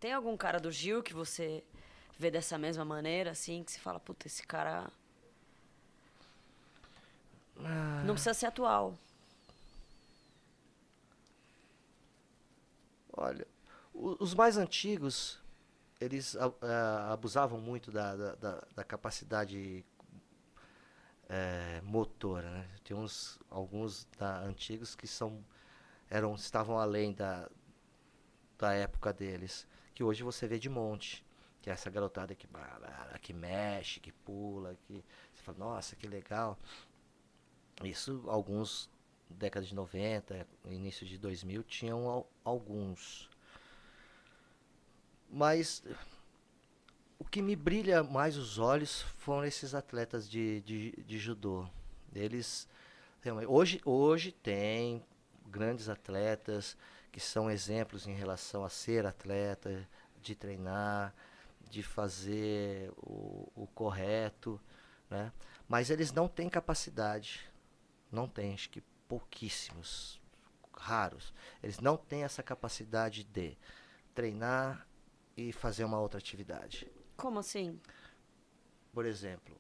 Tem algum cara do Gil que você vê dessa mesma maneira, assim, que você fala, puta, esse cara não precisa ser atual. Olha, os mais antigos, eles abusavam muito da capacidade motora, né? Tem alguns antigos que estavam além da época deles, que hoje você vê de monte, que é essa garotada que mexe, que pula, que você fala, nossa, que legal. Isso, alguns, década de 90, início de 2000, tinham alguns. Mas o que me brilha mais os olhos foram esses atletas de judô. Eles, hoje tem grandes atletas que são exemplos em relação a ser atleta, de treinar, de fazer o correto, né? Mas eles não têm capacidade, não têm, acho que pouquíssimos, raros. Eles não têm essa capacidade de treinar e fazer uma outra atividade. Como assim? Por exemplo,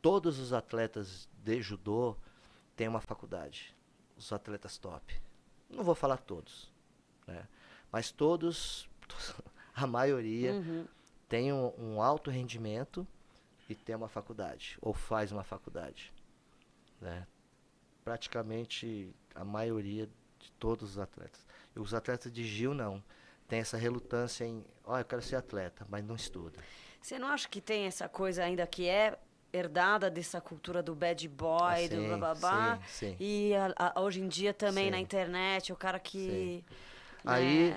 todos os atletas de judô têm uma faculdade. Os atletas top. Não vou falar todos, né? Mas todos, a maioria, tem um alto rendimento e tem uma faculdade, ou faz uma faculdade, né? Praticamente a maioria de todos os atletas. E os atletas de Gil não. Tem essa relutância em, eu quero ser atleta, mas não estuda. Você não acha que tem essa coisa ainda que é herdada dessa cultura do bad boy, do bababá? Sim. E hoje em dia também na internet, o cara que... Aí,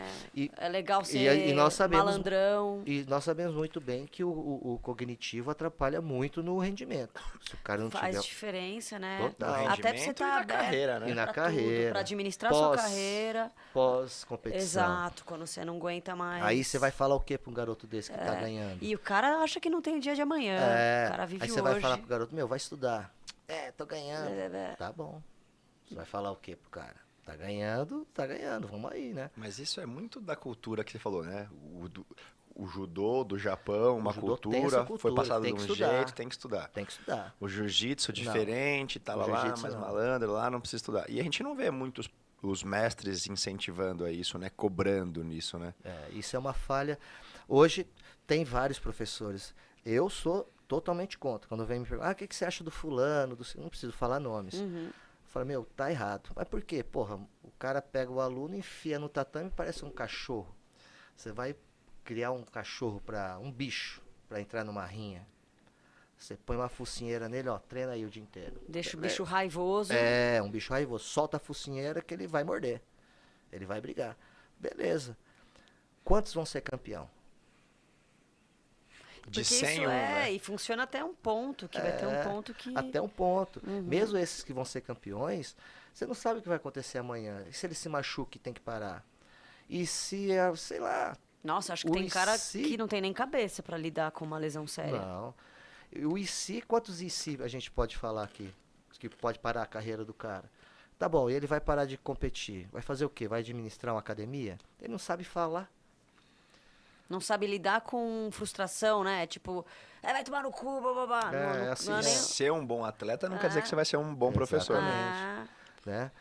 é legal ser e nós sabemos, malandrão. E nós sabemos muito bem que o cognitivo atrapalha muito no rendimento. Se o cara não Faz tiver... diferença, né? Total. Até pra você estar na carreira, né? E na pra carreira. tudo, pra administrar sua carreira. Pós-competição. Exato, quando você não aguenta mais. Aí você vai falar o que pra um garoto desse que tá ganhando? E o cara acha que não tem dia de amanhã. O cara vive aí hoje. você vai falar pro garoto, vai estudar. Tô ganhando. É. Tá bom. Você vai falar o que pro cara? Tá ganhando, vamos aí, né? Mas isso é muito da cultura que você falou, né? O judô do Japão, uma cultura, foi passado de um jeito, tem que estudar. Tem que estudar. O jiu-jitsu diferente, tava lá, mais malandro, lá não precisa estudar. E a gente não vê muitos os mestres incentivando a isso, né? Cobrando nisso, né? Isso é uma falha. Hoje tem vários professores. Eu sou totalmente contra. Quando vem me perguntar, o que você acha do fulano? Não preciso falar nomes. Fala, tá errado. Mas por quê? Porra, o cara pega o aluno, enfia no tatame e parece um cachorro. Você vai criar um cachorro um bicho, para entrar numa rinha. Você põe uma focinheira nele, treina aí o dia inteiro. Deixa o bicho raivoso. Um bicho raivoso. Solta a focinheira que ele vai morder. Ele vai brigar. Beleza. Quantos vão ser campeão? De 100, né? E funciona até um ponto, que vai ter um ponto que... Até um ponto. Mesmo esses que vão ser campeões, você não sabe o que vai acontecer amanhã. E se ele se machuca e tem que parar? E se, sei lá... Nossa, acho que tem cara que não tem nem cabeça pra lidar com uma lesão séria. Não. O IC, quantos IC a gente pode falar aqui? Que pode parar a carreira do cara. Tá bom, e ele vai parar de competir. Vai fazer o quê? Vai administrar uma academia? Ele não sabe falar. Não sabe lidar com frustração, né? Tipo, vai tomar no cu, bababá. Ser um bom atleta não quer dizer que você vai ser um bom professor. Exatamente. Né?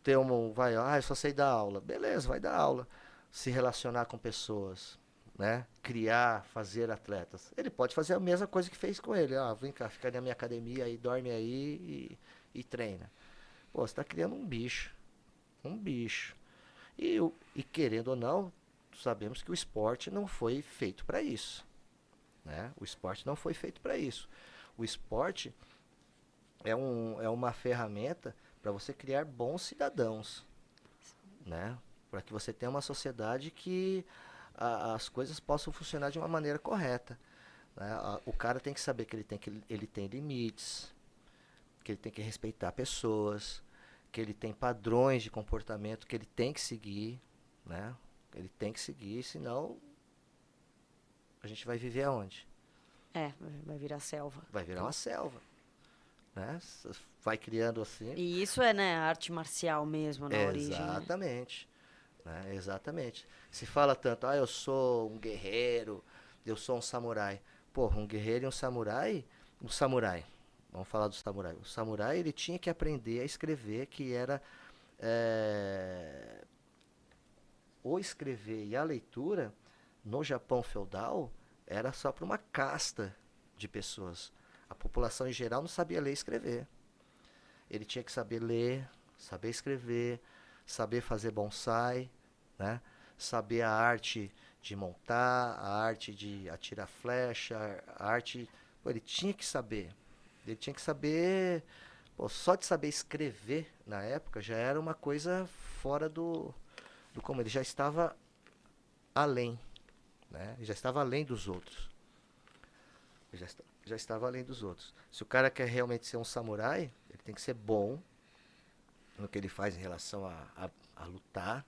Ter eu só sei dar aula. Beleza, vai dar aula. Se relacionar com pessoas, né? Criar, fazer atletas. Ele pode fazer a mesma coisa que fez com ele. Vem cá, fica na minha academia aí, dorme aí e treina. Pô, você tá criando um bicho. Um bicho. E querendo ou não, sabemos que o esporte não foi feito para isso, né? O esporte não foi feito para isso. O esporte é uma ferramenta para você criar bons cidadãos, né? Para que você tenha uma sociedade que as coisas possam funcionar de uma maneira correta, né? O cara tem que saber que ele tem limites, que ele tem que respeitar pessoas, que ele tem padrões de comportamento que ele tem que seguir, né? Ele tem que seguir, senão a gente vai viver aonde? Vai virar selva. Vai virar uma selva, né? Vai criando assim. E isso é, né, arte marcial mesmo, na origem. Exatamente. né? Exatamente. Se fala tanto, eu sou um guerreiro, eu sou um samurai. Porra, um guerreiro e um samurai, vamos falar do samurai. O samurai, ele tinha que aprender a escrever, que era o escrever e a leitura, no Japão feudal, era só para uma casta de pessoas. A população em geral não sabia ler e escrever. Ele tinha que saber ler, saber escrever, saber fazer bonsai, né? Saber a arte de montar, a arte de atirar flecha, a arte... Pô, ele tinha que saber. Ele tinha que saber... Pô, só de saber escrever, na época, já era uma coisa fora do como. Ele já estava além, né? Ele já estava além dos outros. Ele já estava além dos outros. Se o cara quer realmente ser um samurai, ele tem que ser bom no que ele faz em relação a lutar,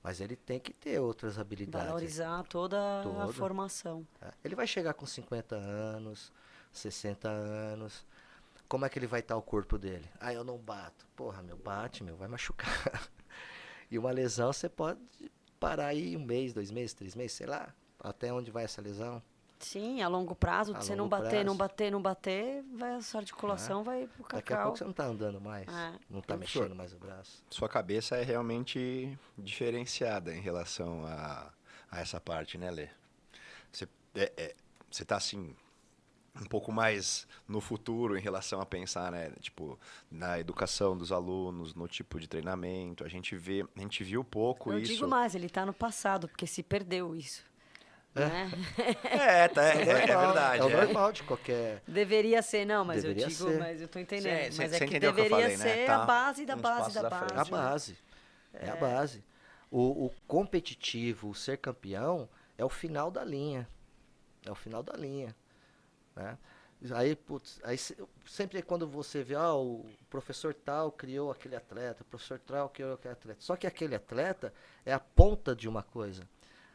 mas ele tem que ter outras habilidades. Valorizar toda a formação. Ele vai chegar com 50 anos, 60 anos. Como é que ele vai estar o corpo dele? Eu não bato. Porra, bate, vai machucar. E uma lesão você pode parar aí 1 mês, 2 meses, 3 meses, sei lá, até onde vai essa lesão. Sim, a longo prazo, se você não bater, vai a sua articulação vai pro cacau. Daqui a pouco você não tá andando mais, não tá mexendo mais o braço. Sua cabeça é realmente diferenciada em relação a essa parte, né, Lê? Você tá assim, um pouco mais no futuro em relação a pensar, né, tipo, na educação dos alunos, no tipo de treinamento. A gente viu pouco isso. Eu digo mais, ele tá no passado, porque se perdeu isso. Né? É verdade. É o normal de qualquer... Deveria ser, não, mas Deveria eu digo, ser. mas eu tô entendendo. Mas Você é que entendeu o que eu deveria falei, né? ser Tá a base da uns base passos da à frente. base. A base. É a base. O competitivo, o ser campeão, é o final da linha. É o final da linha. Né? Aí, sempre quando você vê, o professor tal criou aquele atleta, o professor tal criou aquele atleta. Só que aquele atleta é a ponta de uma coisa.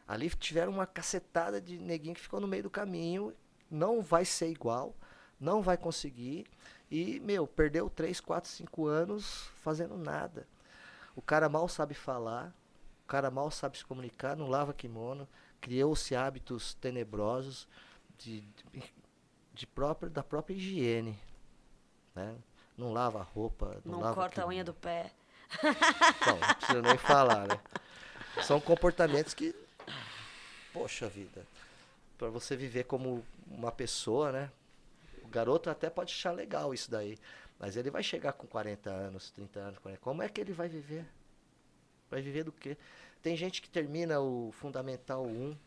Ali tiveram uma cacetada de neguinho que ficou no meio do caminho, não vai ser igual, não vai conseguir, e, perdeu 3, 4, 5 anos fazendo nada. O cara mal sabe falar, o cara mal sabe se comunicar, não lava kimono, criou-se hábitos tenebrosos da própria higiene, né? Não lava a roupa, não lava corta a unha do pé. Bom, não precisa nem falar, né? São comportamentos que, poxa vida, para você viver como uma pessoa, né? O garoto até pode achar legal isso daí, mas ele vai chegar com 40 anos, 30 anos, 40. Como é que ele vai viver? Vai viver do quê? Tem gente que termina o Fundamental 1,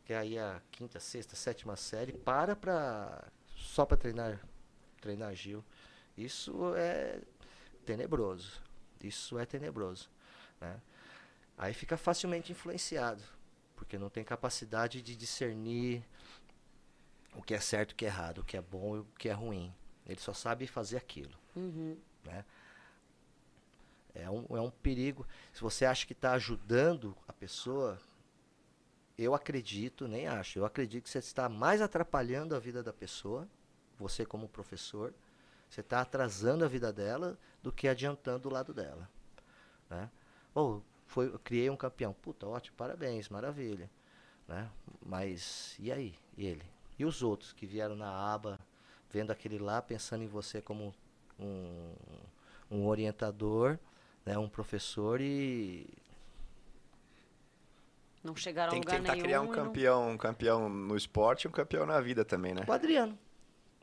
que é aí a 5ª, 6ª, 7ª série, só para treinar Gil. Isso é tenebroso. Isso é tenebroso, né? Aí fica facilmente influenciado, porque não tem capacidade de discernir o que é certo e o que é errado, o que é bom e o que é ruim. Ele só sabe fazer aquilo. Né? É um perigo. Se você acha que está ajudando a pessoa, eu acredito que você está mais atrapalhando a vida da pessoa, você como professor, você está atrasando a vida dela do que adiantando o lado dela. Né? Eu criei um campeão. Puta, ótimo, parabéns, maravilha. Né? Mas, e aí? E ele? E os outros que vieram na aba, vendo aquele lá, pensando em você como um orientador, né? Um professor e... Não chegaram a lugar nenhum. Tem que tentar criar um campeão no esporte e um campeão na vida também, né? O Adriano.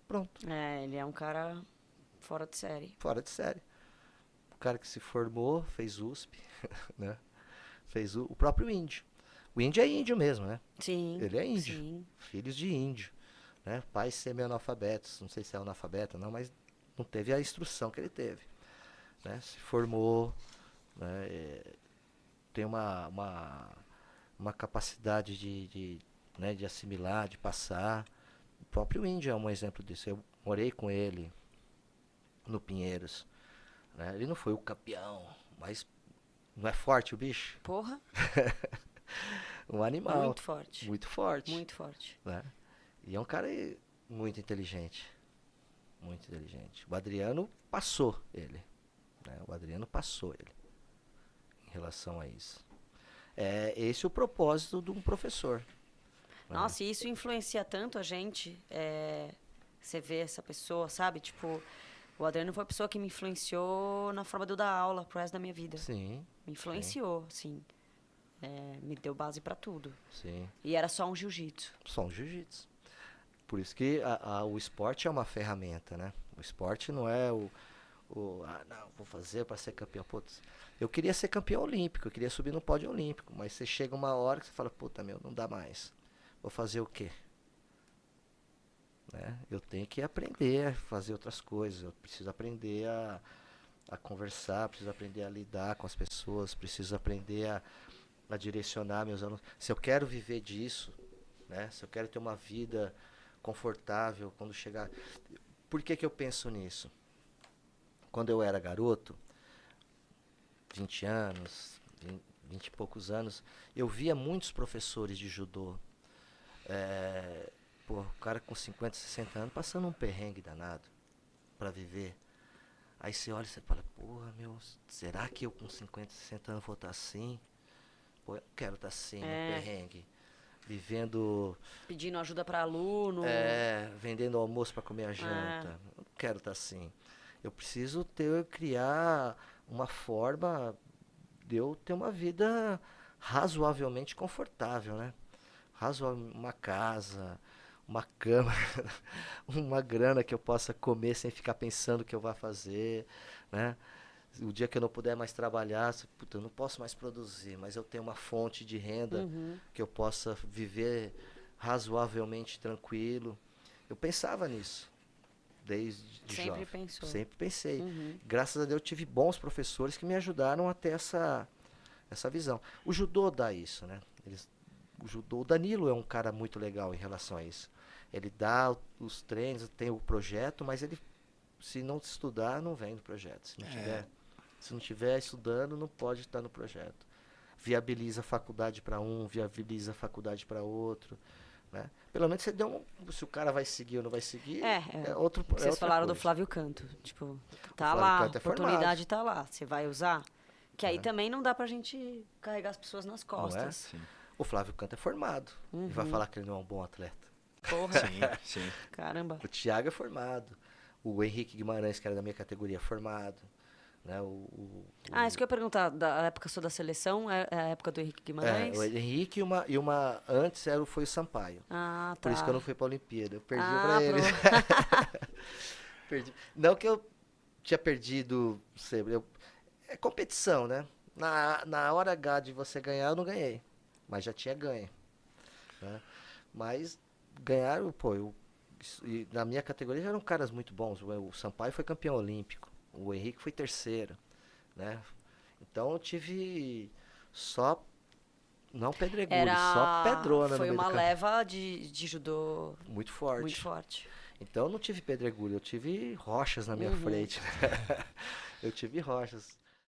Pronto. Ele é um cara fora de série. Fora de série. O cara que se formou, fez USP, né? Fez o próprio índio. O índio é índio mesmo, né? Sim. Ele é índio. Sim. Filhos de índio. Né? Pais semi-analfabetos. Não sei se é analfabeto ou não, mas não teve a instrução que ele teve. Né? Se formou. Né? Tem uma capacidade de assimilar, de passar. O próprio índio é um exemplo disso. Eu morei com ele no Pinheiros. Né? Ele não foi o campeão, mas não é forte o bicho? Porra. Um animal. Muito forte. Muito forte. Muito forte. Né? E é um cara muito inteligente. Muito inteligente. O Adriano passou ele. Né? O Adriano passou ele. Em relação a isso. É esse o propósito de um professor. Nossa, e isso influencia tanto a gente. Você vê essa pessoa, sabe? Tipo, o Adriano foi a pessoa que me influenciou na forma de eu dar aula pro resto da minha vida. Sim. Me influenciou, assim. Me deu base pra tudo. Sim. E era só um jiu-jitsu. Só um jiu-jitsu. Por isso que o esporte é uma ferramenta, né? O esporte não é não, vou fazer para ser campeão. Putz, eu queria ser campeão olímpico, eu queria subir no pódio olímpico, mas você chega uma hora que você fala, puta, não dá mais. Vou fazer o quê? Né? Eu tenho que aprender a fazer outras coisas, eu preciso aprender a conversar, preciso aprender a lidar com as pessoas, preciso aprender a direcionar meus alunos. Se eu quero viver disso, né? Se eu quero ter uma vida confortável quando chegar... Por que eu penso nisso? Quando eu era garoto, 20 anos, 20 e poucos anos, eu via muitos professores de judô. O cara com 50, 60 anos passando um perrengue danado para viver. Aí você olha e você fala, porra, será que eu com 50, 60 anos vou estar assim? Pô, eu não quero estar assim, no perrengue. Vivendo... Pedindo ajuda para aluno. Vendendo almoço para comer a janta. Eu não quero estar assim. Eu preciso criar uma forma de eu ter uma vida razoavelmente confortável, né? Uma casa, uma cama, uma grana que eu possa comer sem ficar pensando o que eu vou fazer, né? O dia que eu não puder mais trabalhar, eu não posso mais produzir, mas eu tenho uma fonte de renda que eu possa viver razoavelmente tranquilo. Eu pensava nisso. Desde jovem. Sempre pensei. Graças a Deus eu tive bons professores que me ajudaram a ter essa visão. O judô dá isso, né? O Danilo é um cara muito legal em relação a isso. Ele dá os treinos, tem o projeto, mas ele, se não estudar, não vem no projeto. Se não tiver estudando, não pode estar no projeto. Viabiliza a faculdade para um, viabiliza a faculdade para outro. Né? Pelo menos você deu se o cara vai seguir ou não vai seguir, outro. Vocês falaram do Flávio Canto. Tipo, tá lá, a oportunidade tá lá. Você vai usar? Que aí também não dá pra gente carregar as pessoas nas costas. O Flávio Canto é formado. E vai falar que ele não é um bom atleta. Porra. Sim. Caramba. O Thiago é formado. O Henrique Guimarães, que era da minha categoria, é formado. Né? Isso que eu ia perguntar, da época sua da seleção, é a época do Henrique Guimarães? O Henrique e uma antes foi o Sampaio. Tá. Por isso que eu não fui pra Olimpíada. Eu perdi pra ele. Perdi. Não que eu tinha perdido sempre. É competição, né? Na hora H de você ganhar, eu não ganhei. Mas já tinha ganho. Né? Mas ganharam, e na minha categoria já eram caras muito bons. O Sampaio foi campeão olímpico. O Henrique foi terceiro, né? Então eu tive só, não pedregulho, só pedrona no meio do campo. Foi uma leva de judô muito forte. Muito forte. Então eu não tive pedregulho, eu tive rochas na minha frente. Eu tive rochas.